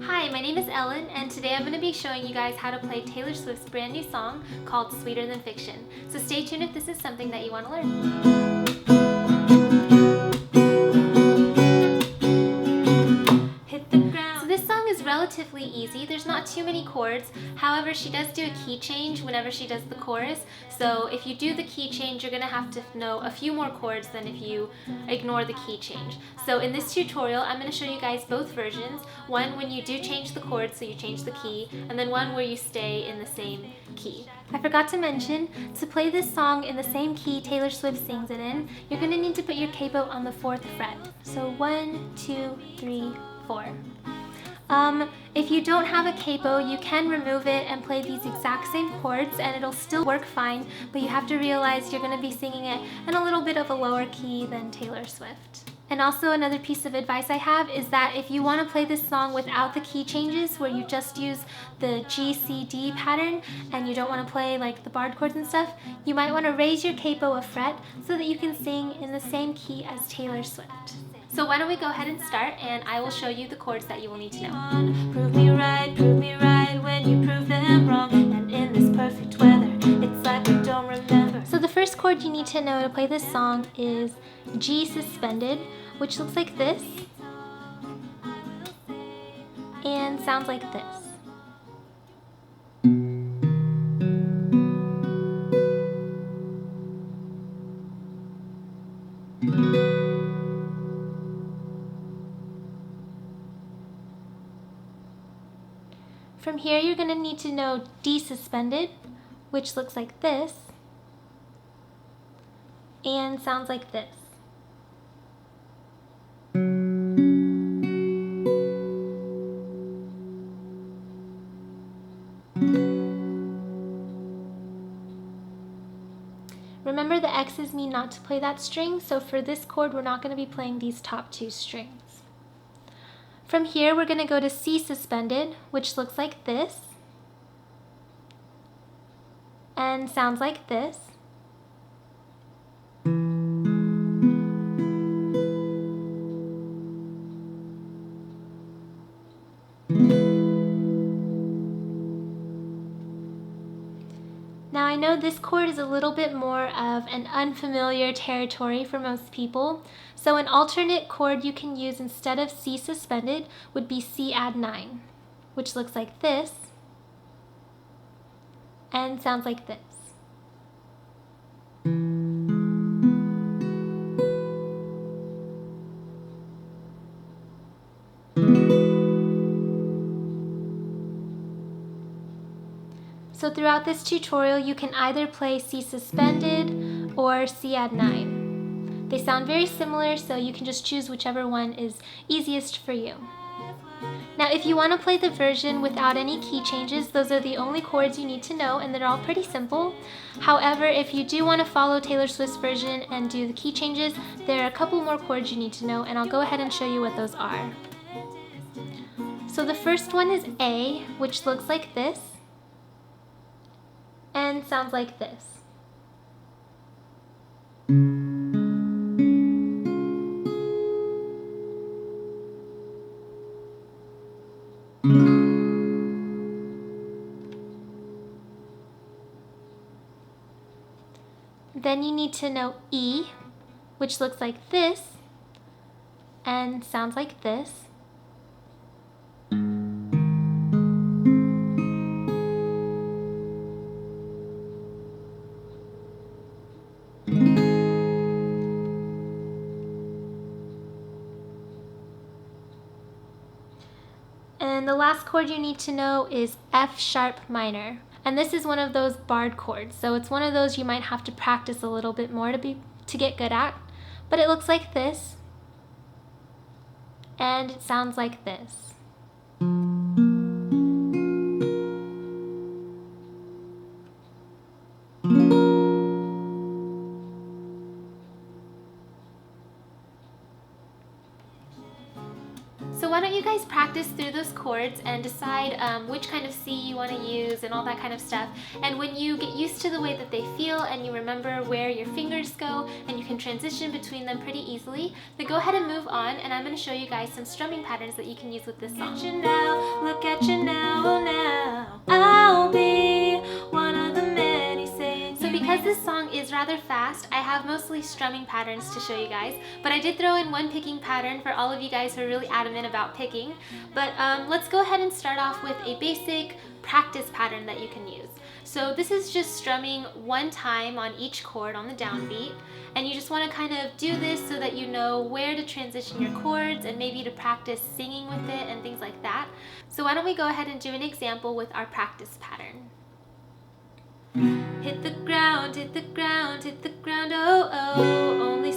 Hi, my name is Ellen, and today I'm going to be showing you guys how to play Taylor Swift's brand new song called Sweeter Than Fiction. So stay tuned if this is something that you want to learn. Hit the ground. So this song is relatively easy. There's not too many chords. However, she does do a key change whenever she does the chorus. So if you do the key change, you're going to have to know a few more chords than if you ignore the key change. So in this tutorial, I'm going to show you guys both versions. One when you do change the chords, so you change the key, and then one where you stay in the same key. I forgot to mention, to play this song in the same key Taylor Swift sings it in, you're going to need to put your capo on the 4th fret. So 1, 2, 3, 4. If you don't have a capo, you can remove it and play these exact same chords and it'll still work fine, but you have to realize you're going to be singing it in a little bit of a lower key than Taylor Swift. And also another piece of advice I have is that if you want to play this song without the key changes, where you just use the G, C, D pattern and you don't want to play like the barred chords and stuff, you might want to raise your capo a fret so that you can sing in the same key as Taylor Swift. So why don't we go ahead and start, and I will show you the chords that you will need to know. Prove me right when you prove them wrong. And in this perfect weather, it's like I don't remember. So the first chord you need to know to play this song is G suspended, which looks like this and sounds like this. From here, you're going to need to know D suspended, which looks like this and sounds like this. Remember, the X's mean not to play that string, so for this chord, we're not going to be playing these top 2 strings. From here, we're going to go to C suspended, which looks like this and sounds like this. Now I know this chord is a little bit more of an unfamiliar territory for most people, so an alternate chord you can use instead of C suspended would be C add 9, which looks like this and sounds like this. So throughout this tutorial, you can either play C suspended or C add 9. They sound very similar, so you can just choose whichever one is easiest for you. Now, if you want to play the version without any key changes, those are the only chords you need to know, and they're all pretty simple. However, if you do want to follow Taylor Swift's version and do the key changes, there are a couple more chords you need to know, and I'll go ahead and show you what those are. So the first one is A, which looks like this and sounds like this. Then you need to know E, which looks like this and sounds like this. And the last chord you need to know is F sharp minor. And this is one of those barred chords, so it's one of those you might have to practice a little bit more to get good at. But it looks like this, and it sounds like this. So why don't you guys practice through those chords and decide which kind of C you want to use and all that kind of stuff. And when you get used to the way that they feel and you remember where your fingers go and you can transition between them pretty easily, then go ahead and move on, and I'm going to show you guys some strumming patterns that you can use with this song. Look at you now, oh now, I'll be one of the many saying. So because this song is rather fast, I have mostly strumming patterns to show you guys, but I did throw in one picking pattern for all of you guys who are really adamant about picking. But let's go ahead and start off with a basic practice pattern that you can use. So this is just strumming one time on each chord on the downbeat, and you just want to kind of do this so that you know where to transition your chords and maybe to practice singing with it and things like that. So why don't we go ahead and do an example with our practice pattern. Hit the ground, hit the ground, hit the ground, oh oh. Only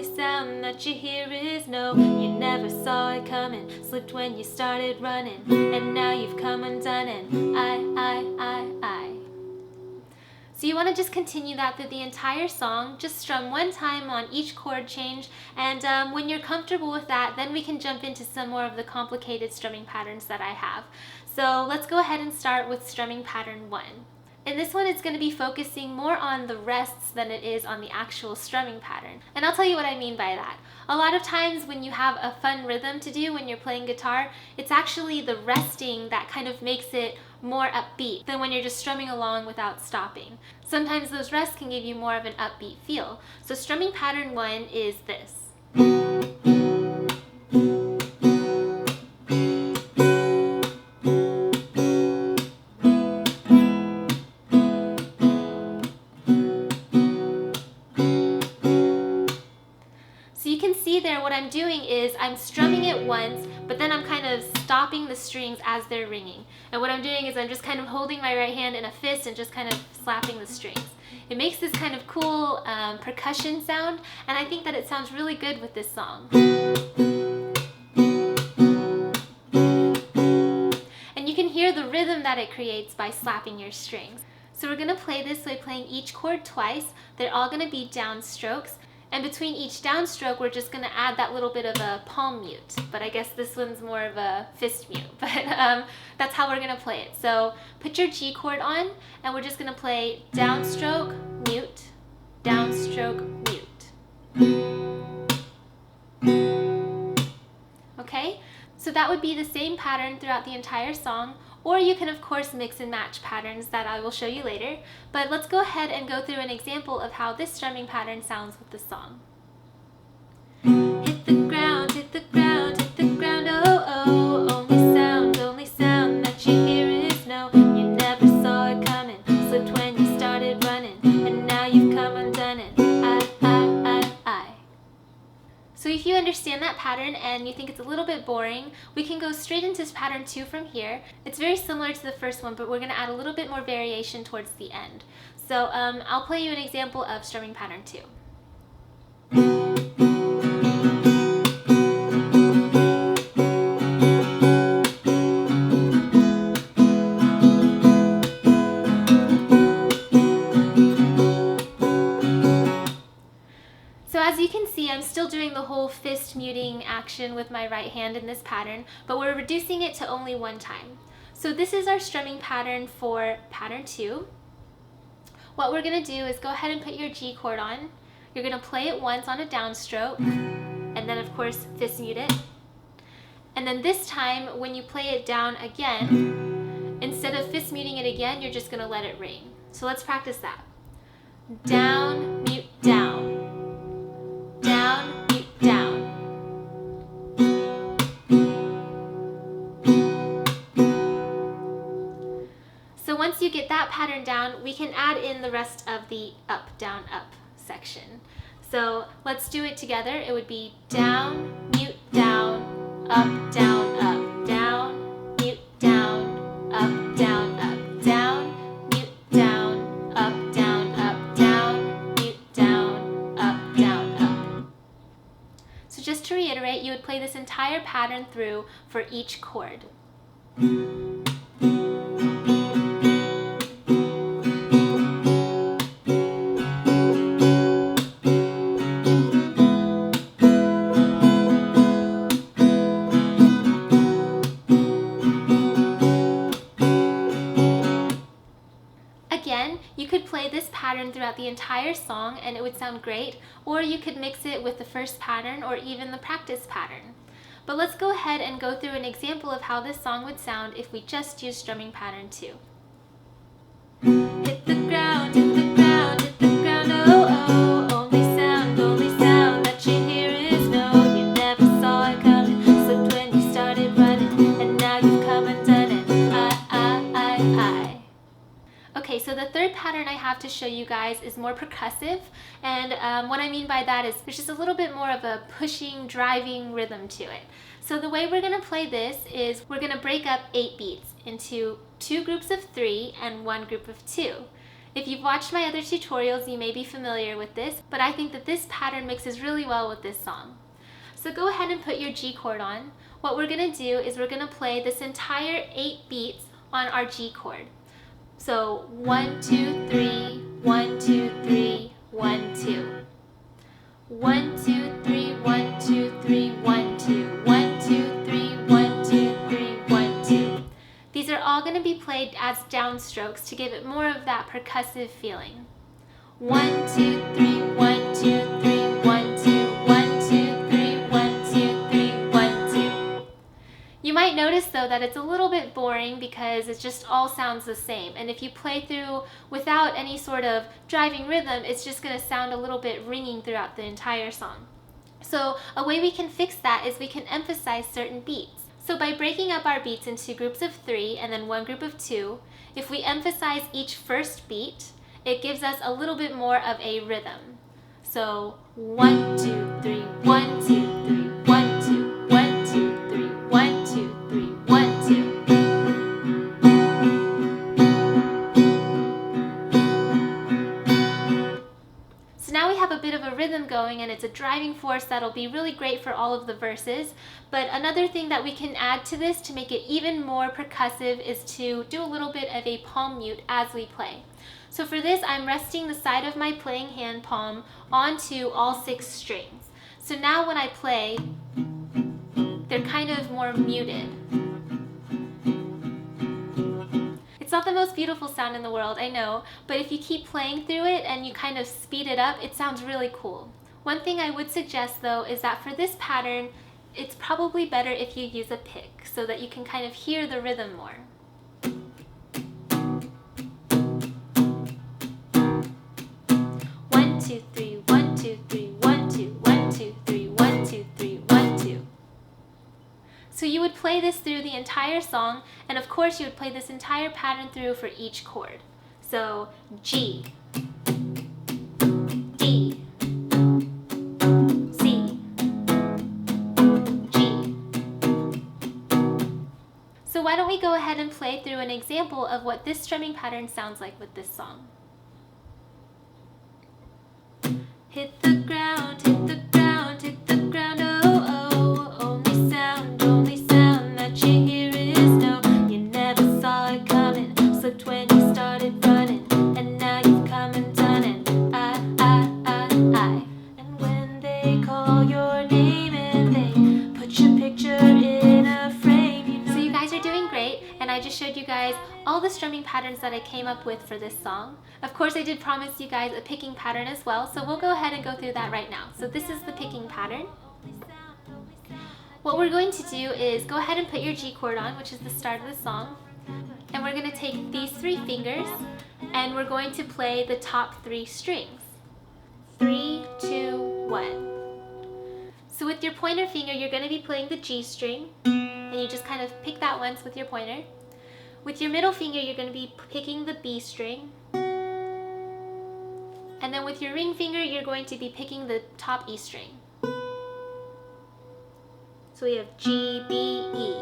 sound that you hear is no. You never saw it coming, slipped when you started running, and now you've come undone, and I. So you want to just continue that through the entire song. Just strum one time on each chord change, and when you're comfortable with that, then we can jump into some more of the complicated strumming patterns that I have. So let's go ahead and start with strumming pattern 1. In this one, it's going to be focusing more on the rests than it is on the actual strumming pattern. And I'll tell you what I mean by that. A lot of times when you have a fun rhythm to do when you're playing guitar, it's actually the resting that kind of makes it more upbeat than when you're just strumming along without stopping. Sometimes those rests can give you more of an upbeat feel. So strumming pattern 1 is this. What I'm doing is I'm strumming it once, but then I'm kind of stopping the strings as they're ringing. And what I'm doing is I'm just kind of holding my right hand in a fist and just kind of slapping the strings. It makes this kind of cool percussion sound, and I think that it sounds really good with this song. And you can hear the rhythm that it creates by slapping your strings. So we're going to play this by playing each chord twice. They're all going to be downstrokes. And between each downstroke, we're just going to add that little bit of a palm mute. But I guess this one's more of a fist mute. But that's how we're going to play it. So put your G chord on, and we're just going to play downstroke, mute, downstroke, mute. Okay? So that would be the same pattern throughout the entire song. Or you can of course mix and match patterns that I will show you later, but let's go ahead and go through an example of how this strumming pattern sounds with the song. Hit the ground, hit the ground, hit the ground, oh oh. Only sound that you hear is no. You never saw it coming, slipped when you started running, and now you've come undone, and I. So if you understand that pattern and you think it's a little bit boring, we can go straight into pattern 2 from here. It's very similar to the first one, but we're going to add a little bit more variation towards the end. So I'll play you an example of strumming pattern 2. As you can see, I'm still doing the whole fist muting action with my right hand in this pattern, but we're reducing it to only one time. So this is our strumming pattern for pattern 2. What we're going to do is go ahead and put your G chord on. You're going to play it once on a downstroke, and then of course fist mute it. And then this time, when you play it down again, instead of fist muting it again, you're just going to let it ring. So let's practice that. Down, mute, down. Down, mute, down. So once you get that pattern down, we can add in the rest of the up, down, up section. So let's do it together. It would be down, mute, down, up, down, up, down, mute, down, up, down, up, down, mute, down, up, down, up, down, mute, down, up, down, up. So just to reiterate, you would play this entire pattern through for each chord. pattern throughout the entire song and it would sound great, or you could mix it with the first pattern or even the practice pattern. But let's go ahead and go through an example of how this song would sound if we just use strumming pattern 2. Hit the ground, hit the ground, hit the ground, oh oh. Only sound that you hear is no. You never saw it coming, slipped when you started running, and now you've come and done it. I. Okay, so the third pattern I have to show you guys is more percussive, and what I mean by that is there's just a little bit more of a pushing, driving rhythm to it. So the way we're going to play this is we're going to break up 8 beats into 2 groups of 3 and 1 group of 2. If you've watched my other tutorials, you may be familiar with this, but I think that this pattern mixes really well with this song. So go ahead and put your G chord on. What we're going to do is we're going to play this entire 8 beats on our G chord. So 1, 2, 3, 1, 2, 3, 1, 2. 1, 2, 3, 1, 2, 3, 1, 2. 1, 2, 3, 1, 2, 3, 1, 2. These are all going to be played as downstrokes to give it more of that percussive feeling. 1, 2, 3, 1, 2, 3, 1, 2. 1, 2, 3, 1, 2, 3, 1, 2. You might notice though that it's a little bit boring because it just all sounds the same, and if you play through without any sort of driving rhythm, it's just going to sound a little bit ringing throughout the entire song. So a way we can fix that is we can emphasize certain beats. So by breaking up our beats into groups of 3 and then 1 group of 2, if we emphasize each first beat, it gives us a little bit more of a rhythm. So 1, 2, 3, 1, 2, 3, 1, 2, 1, 2, 3, 1, 2, 3, 1, 2. So now we have a bit of a rhythm going, and it's a driving force that'll be really great for all of the verses. But another thing that we can add to this to make it even more percussive is to do a little bit of a palm mute as we play. So for this, I'm resting the side of my playing hand palm onto all 6 strings. So now when I play, they're kind of more muted. It's not the most beautiful sound in the world, I know, but if you keep playing through it and you kind of speed it up, it sounds really cool. One thing I would suggest though is that for this pattern, it's probably better if you use a pick so that you can kind of hear the rhythm more. One, two, three, 1, 2, 3, 1, 2, 1, 2, 3, 1, 2, 3, 1, 2. So you would play this through the entire song, and of course you would play this entire pattern through for each chord. So G, D, C, G. So why don't we go ahead and play through an example of what this strumming pattern sounds like with this song. Hit the ground, hit the ground, hit the ground, oh oh. Only sound that you hear is no. You never saw it coming, slipped when you started running, and now you've come and done it. I. And when they call your name and they put your picture in a frame, you know. So you guys are doing great, and I just showed you guys all the strumming patterns that I came up with for this song. Of course, I did promise you guys a picking pattern as well, so we'll go ahead and go through that right now. So this is the picking pattern. What we're going to do is go ahead and put your G chord on, which is the start of the song, and we're going to take these 3 fingers and we're going to play the top 3 strings. 3, 2, 1. So with your pointer finger, you're going to be playing the G string, and you just kind of pick that once with your pointer. With your middle finger, you're going to be picking the B string. And then with your ring finger, you're going to be picking the top E string. So we have G, B, E.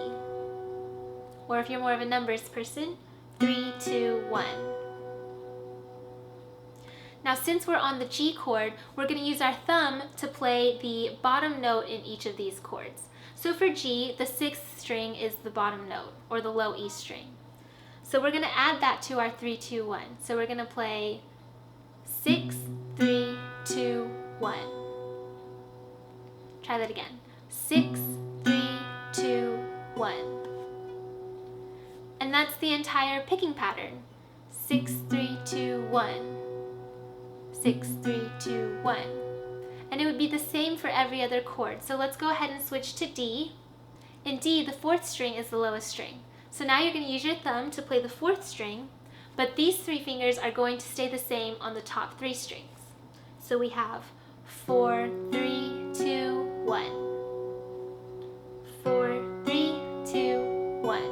Or if you're more of a numbers person, 3, 2, 1. Now since we're on the G chord, we're going to use our thumb to play the bottom note in each of these chords. So for G, the 6th string is the bottom note, or the low E string. So we're going to add that to our 3, 2, 1. So we're going to play 6, 3, 2, 1. Try that again. 6, 3, 2, 1. And that's the entire picking pattern. 6, 3, 2, 1. 6, 3, 2, 1. And it would be the same for every other chord. So let's go ahead and switch to D. In D, the 4th string is the lowest string. So now you're going to use your thumb to play the 4th string, but these 3 fingers are going to stay the same on the top 3 strings. So we have 4, 3, 2, 1. 4, 3, 2, 1.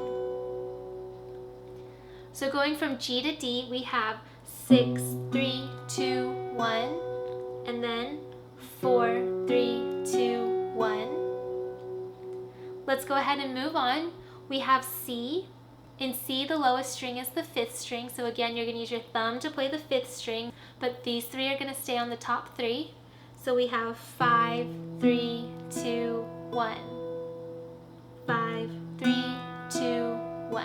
So going from G to D, we have 6, 3, 2, 1, and then 4, 3, 2, 1. Let's go ahead and move on. We have C. In C, the lowest string is the 5th string, so again, you're going to use your thumb to play the 5th string, but these 3 are going to stay on the top 3. So we have 5, 3, 2, 1. 5, 3, 2, 1.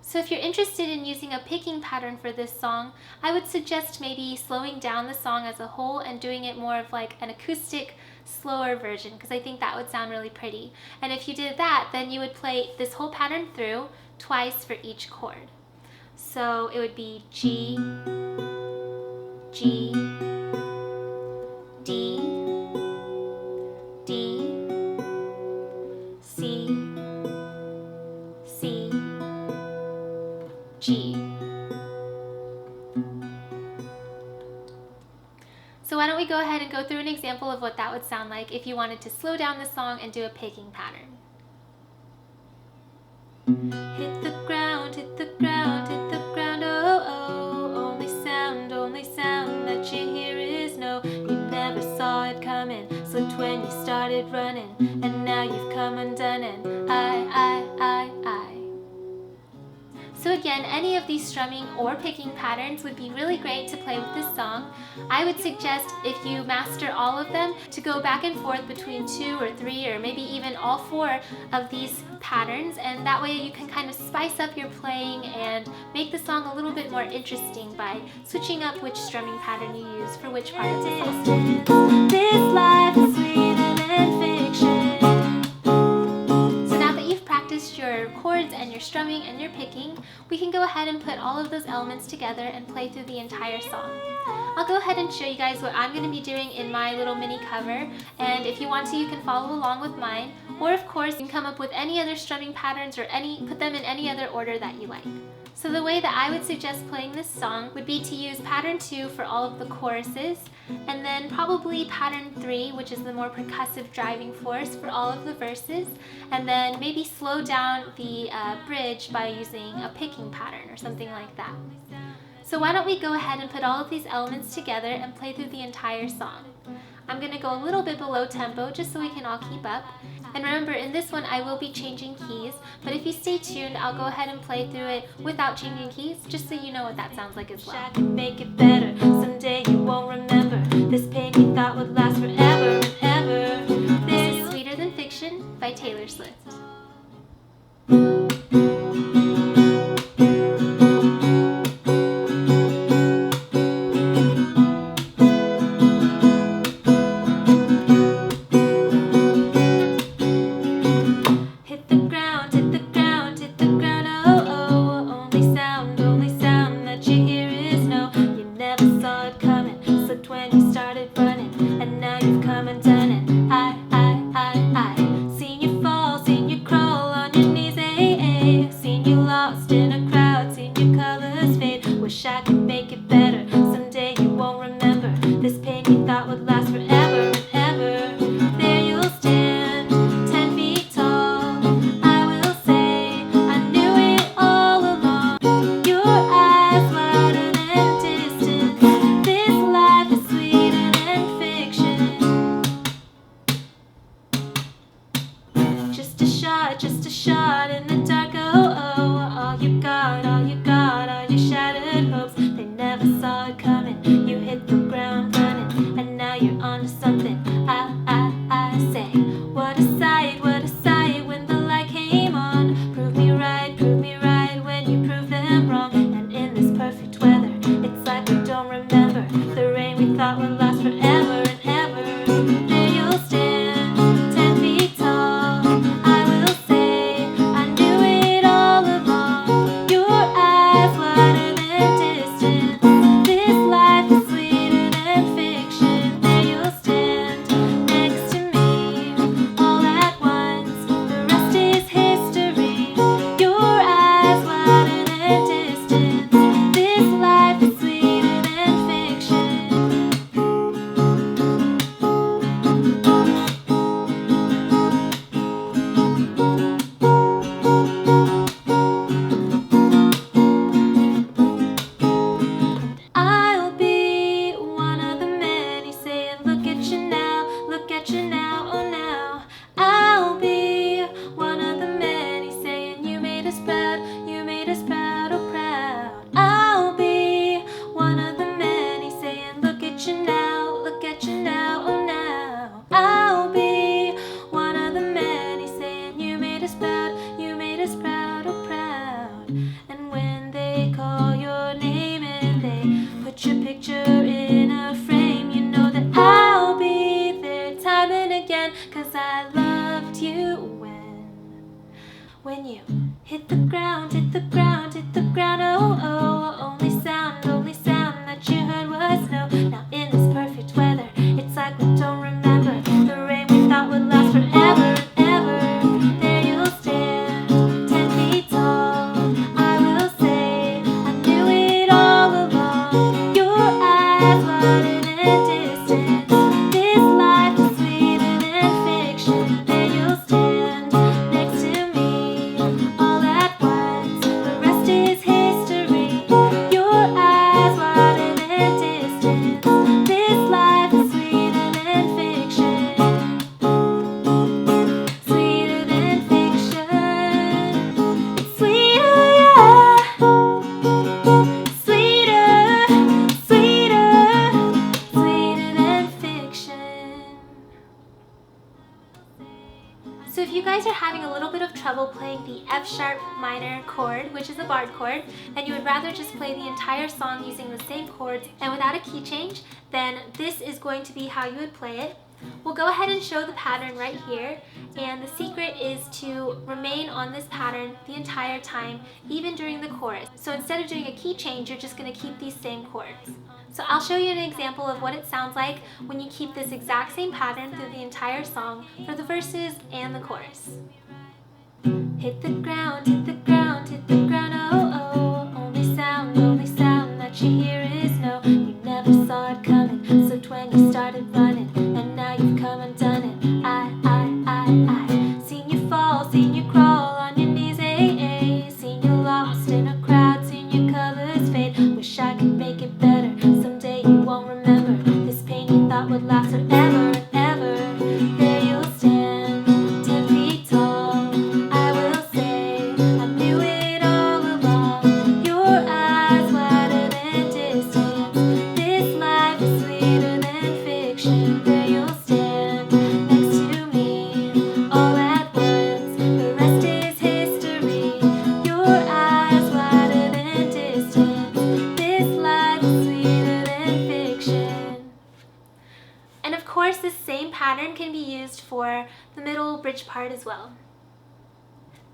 So if you're interested in using a picking pattern for this song, I would suggest maybe slowing down the song as a whole and doing it more of like an acoustic, slower version, because I think that would sound really pretty. And if you did that, then you would play this whole pattern through twice for each chord. So it would be G, G, D, D, C, C, G. So why don't we go ahead and go through an example of what that would sound like if you wanted to slow down the song and do a picking pattern. Hit the ground, hit the ground, hit the ground, oh, oh. Only sound that you hear is no. You never saw it coming, slipped when you started running, and now you've come undone, and I. So again, any of these strumming or picking patterns would be really great to play with this song. I would suggest, if you master all of them, to go back and forth between 2 or 3 or maybe even all 4 of these patterns, and that way you can kind of spice up your playing and make the song a little bit more interesting by switching up which strumming pattern you use for which part of the song. This life is sweeter than fiction. Your chords and your strumming and your picking, we can go ahead and put all of those elements together and play through the entire song. I'll go ahead and show you guys what I'm going to be doing in my little mini cover, and if you want to, you can follow along with mine, or of course you can come up with any other strumming patterns or put them in any other order that you like. So the way that I would suggest playing this song would be to use pattern 2 for all of the choruses, and then probably pattern 3, which is the more percussive driving force, for all of the verses, and then maybe slow down the bridge by using a picking pattern or something like that. So why don't we go ahead and put all of these elements together and play through the entire song. I'm going to go a little bit below tempo just so we can all keep up. And remember, in this one I will be changing keys, but if you stay tuned, I'll go ahead and play through it without changing keys, just so you know what that sounds like as well. I can make it better, someday you won't remember this pain you thought would last forever and ever. This is Sweeter Than Fiction by Taylor Swift. Just a shot in the dark, oh, oh. All you got are your shattered hopes. They never saw it coming. You hit the ground running, and now you're onto something. I say, what a sight when the light came on. Prove me right when you prove them wrong. And in this perfect weather, it's like we don't remember the rain we thought would last forever and ever. There you'll stand, 10 feet tall. I will say, I knew I'll be one of the many saying, look at you now, look at you now, oh now. I'll be one of the many saying, you made us proud, you made us proud, oh proud. I'll be one of the many saying, look at you now, look at you now, oh now. I'll be one of the many saying, you made us proud, you made us proud, oh proud. And when they call your name and they put your picture in a frame, you know that I'll be there time and again, 'cause I loved you when you hit the ground, hit the ground, hit the ground, oh, oh. Only sound that you heard was no. Now in this perfect weather, it's like we don't remember the rain we thought would last forever and ever. There you'll stand, 10 feet tall. I will say, I knew it all along. Your eyes wider than distance. This life is sweeter than fiction. There you'll stand next to me all at once. The rest is history. Your eyes wider than distance. This life is sweeter than fiction. Sweeter than fiction. Sweeter, yeah. Sweeter, sweeter, sweeter than fiction. So if you guys are having a little bit of trouble playing the F sharp minor chord, which is a barred chord, and you would rather just play the entire song using the same chords and without a key change, then this is going to be how you would play it. We'll go ahead and show the pattern right here, and the secret is to remain on this pattern the entire time, even during the chorus. So instead of doing a key change, you're just going to keep these same chords. So I'll show you an example of what it sounds like when you keep this exact same pattern through the entire song for the verses and the chorus. Hit the ground, hit the ground, hit the ground, oh, oh. Only sound that you hear is no. You never saw it coming, slipped when you started running, and now you've come and done it. I seen you fall, seen you crawl on your knees, seen you lost in a crowd, seen your colors fade. Wish I could make it better, someday you won't remember this pain you thought would last forever and ever. There you'll stand, 10 feet tall. I will say, I knew it all along. Your eyes wider than distance. This life is sweeter than fiction. There you'll stand next to me all at once. The rest is history. Your eyes wider than distance. This life is sweeter than fiction. And of course, this same pattern can be used for the middle bridge part as well.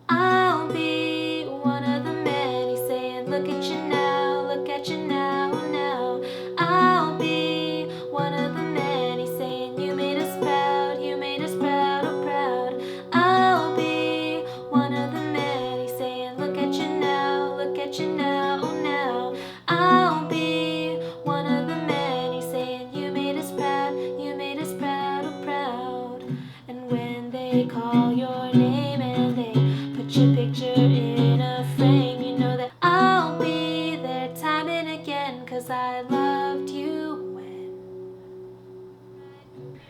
I'll be one of the many saying, look at you now, look at you now, now. I'll be one of the many saying, you made us proud, you made us proud, oh proud. I'll be one of the many saying, look at you now, look at you now, now. I'll be one of the many saying, you made us proud, you made us proud, oh proud. And when they call your name and they put your picture in a frame, you know that I'll be there time and again, 'cause I loved you when.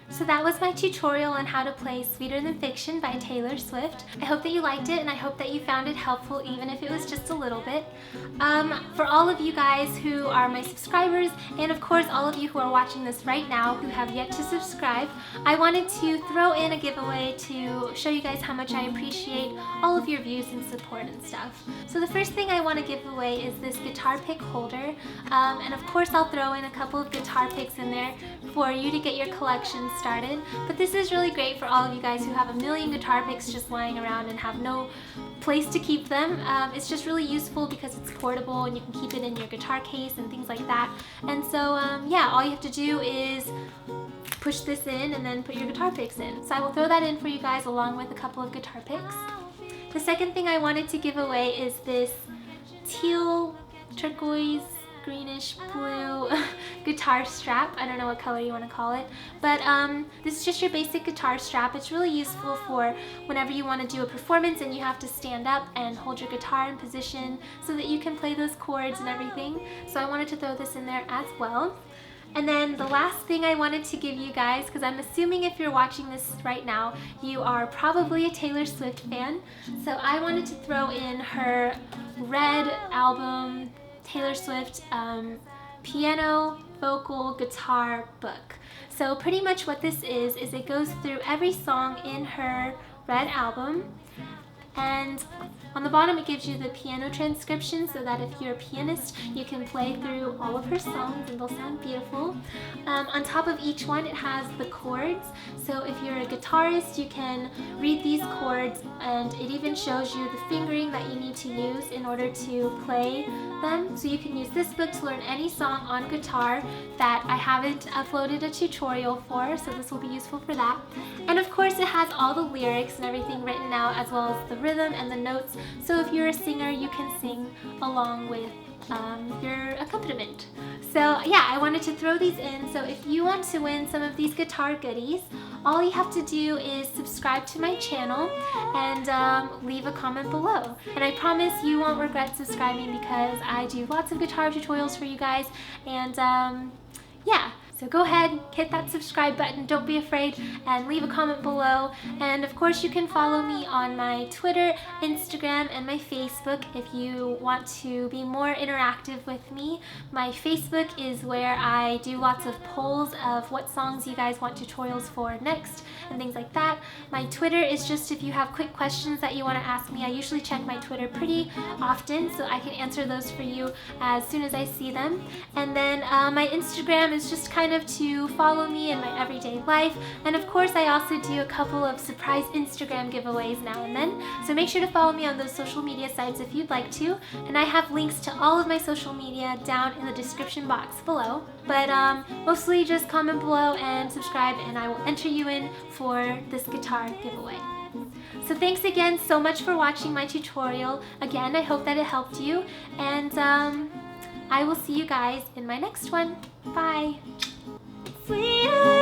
So that was my tutorial on how to play Sweeter Than Fiction by Taylor Swift. I hope that you liked it, and I hope that you found it helpful, even if it was just a little bit. For all of you guys who are my subscribers, and of course all of you who are watching this right now who have yet to subscribe, I wanted to throw in a giveaway to show you guys how much I appreciate all of your views and support and stuff. So the first thing I want to give away is this guitar pick holder, and of course I'll throw in a couple of guitar picks in there for you to get your collection started. But this is really great for all of you guys who have a million guitar picks just lying around and have no place to keep them. It's just really useful because it's portable and you can keep it in your guitar case and things like that. And so yeah, all you have to do is push this in and then put your guitar picks in. So I will throw that in for you guys along with a couple of guitar picks. The second thing I wanted to give away is this teal turquoise greenish blue guitar strap. I don't know what color you want to call it, but this is just your basic guitar strap. It's really useful for whenever you want to do a performance and you have to stand up and hold your guitar in position so that you can play those chords and everything. So I wanted to throw this in there as well. And then the last thing I wanted to give you guys, because I'm assuming if you're watching this right now, you are probably a Taylor Swift fan. So I wanted to throw in her Red album, Taylor Swift piano, vocal, guitar book. So pretty much what this is it goes through every song in her Red album. And on the bottom it gives you the piano transcription so that if you're a pianist you can play through all of her songs and they'll sound beautiful. On top of each one it has the chords, so if you're a guitarist you can read these chords, and it even shows you the fingering that you need to use in order to play them. So you can use this book to learn any song on guitar that I haven't uploaded a tutorial for, so this will be useful for that. And of course it has all the lyrics and everything written out, as well as the rhythm and the notes, so if you're a singer you can sing along with your accompaniment. So yeah, I wanted to throw these in. So if you want to win some of these guitar goodies, all you have to do is subscribe to my channel and leave a comment below. And I promise you won't regret subscribing, because I do lots of guitar tutorials for you guys. And yeah. So go ahead, hit that subscribe button, don't be afraid, and leave a comment below. And of course you can follow me on my Twitter, Instagram, and my Facebook if you want to be more interactive with me. My Facebook is where I do lots of polls of what songs you guys want tutorials for next and things like that. My Twitter is just if you have quick questions that you want to ask me. I usually check my Twitter pretty often so I can answer those for you as soon as I see them. And then my Instagram is just kind of to follow me in my everyday life, and of course I also do a couple of surprise Instagram giveaways now and then, so make sure to follow me on those social media sites if you'd like to, and I have links to all of my social media down in the description box below. But mostly just comment below and subscribe and I will enter you in for this guitar giveaway. So thanks again so much for watching my tutorial. Again, I hope that it helped you, and I will see you guys in my next one. Bye! Sweet